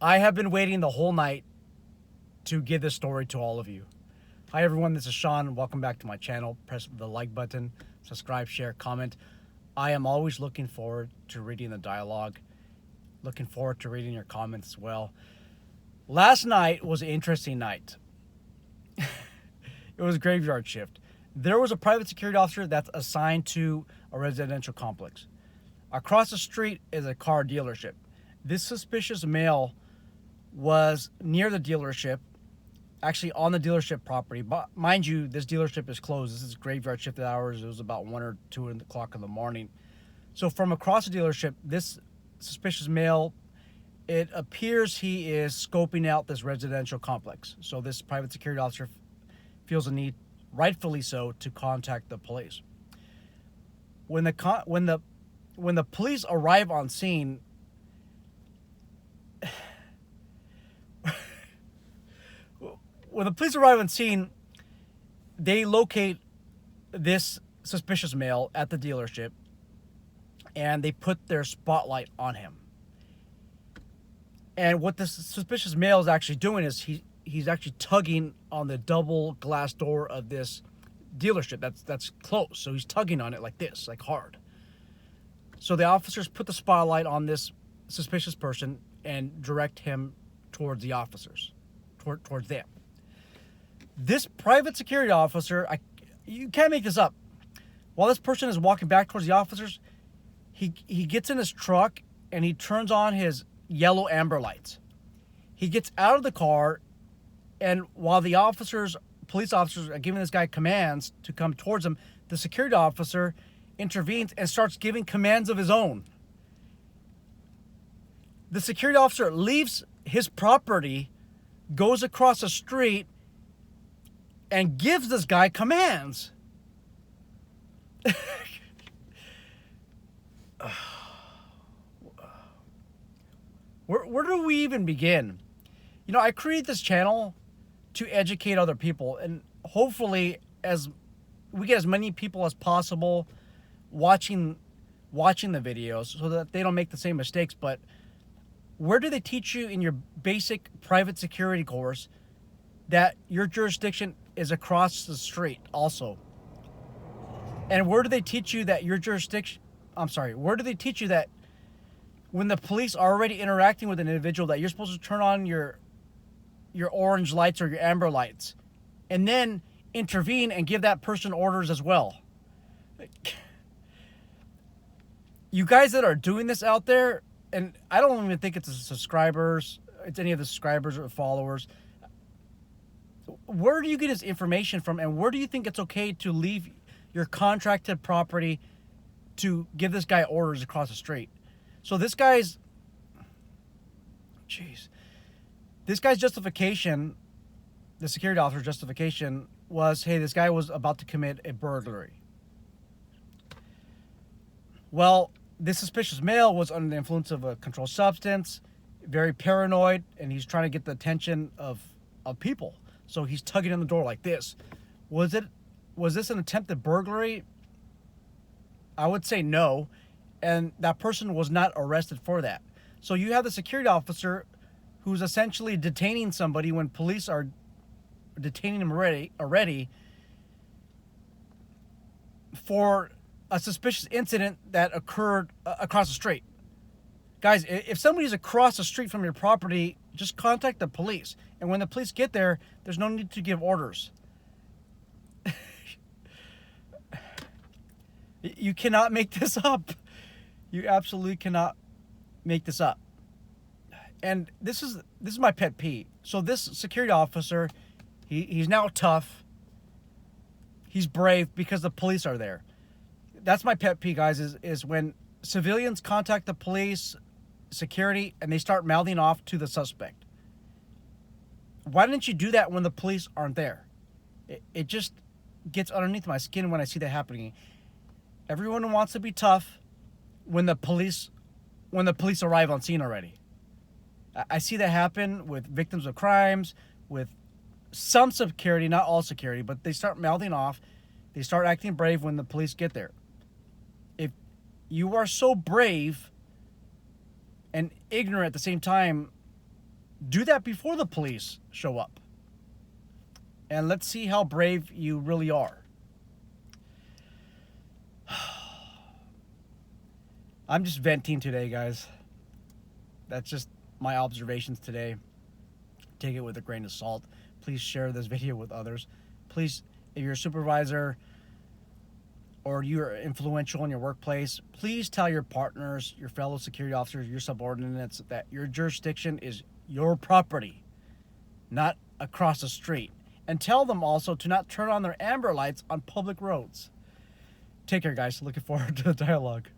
I have been waiting the whole night to give this story to all of you. Hi everyone, this is Sean. Welcome back to my channel. Press the like button, subscribe, share, comment. I am always looking forward to reading the dialogue. Looking forward to reading your comments as well. Last night was an interesting night. It was a graveyard shift. There was a private security officer that's assigned to a residential complex. Across the street is a car dealership. This suspicious male was near the dealership, actually on the dealership property. But mind you, this dealership is closed. This is graveyard shift hours. It was about 1 or 2 o'clock in the morning. So from across the dealership, this suspicious male, it appears he is scoping out this residential complex. So this private security officer feels a need, rightfully so, to contact the police. When the police arrive on scene, they locate this suspicious male at the dealership and they put their spotlight on him. And what this suspicious male is actually doing is he's actually tugging on the double glass door of this dealership that's closed. So he's tugging on it like this, like hard. So the officers put the spotlight on this suspicious person and direct him towards the officers, towards them. This private security officer, you can't make this up. While this person is walking back towards the officers, he gets in his truck and he turns on his yellow amber lights. He gets out of the car, and while the police officers are giving this guy commands to come towards him, the security officer intervenes and starts giving commands of his own. The security officer leaves his property, goes across the street, and gives this guy commands. Where do we even begin? You know, I create this channel to educate other people, and hopefully as we get as many people as possible watching the videos so that they don't make the same mistakes. But where do they teach you in your basic private security course that your jurisdiction is across the street also? And where do they teach you that where do they teach you that when the police are already interacting with an individual that you're supposed to turn on your orange lights or your amber lights and then intervene and give that person orders as well? You guys that are doing this out there, and I don't even think it's any of the subscribers or followers, where do you get this information from, and where do you think it's okay to leave your contracted property to give this guy orders across the street? So this guy's justification, the security officer's justification was, hey, this guy was about to commit a burglary. Well, this suspicious male was under the influence of a controlled substance, very paranoid, and he's trying to get the attention of people. So he's tugging on the door like this. Was this an attempted burglary? I would say no, and that person was not arrested for that. So you have the security officer who's essentially detaining somebody when police are detaining him already for a suspicious incident that occurred across the street. Guys, if somebody's across the street from your property, just contact the police. And when the police get there, there's no need to give orders. You cannot make this up. You absolutely cannot make this up. And this is my pet peeve. So this security officer, he's now tough. He's brave because the police are there. That's my pet peeve, guys, is when civilians contact the police, security, and they start mouthing off to the suspect. Why didn't you do that when the police aren't there? It just gets underneath my skin when I see that happening. Everyone wants to be tough when the police arrive on scene already. I see that happen with victims of crimes, with some security, not all security, but they start mouthing off. They start acting brave when the police get there. If you are so brave and ignorant at the same time, Do that before the police show up. And let's see how brave you really are. I'm just venting today, guys. That's just my observations today. Take it with a grain of salt. Please share this video with others. Please, if you're a supervisor or you're influential in your workplace, please tell your partners, your fellow security officers, your subordinates that your jurisdiction is your property, not across the street. And tell them also to not turn on their amber lights on public roads. Take care, guys. Looking forward to the dialogue.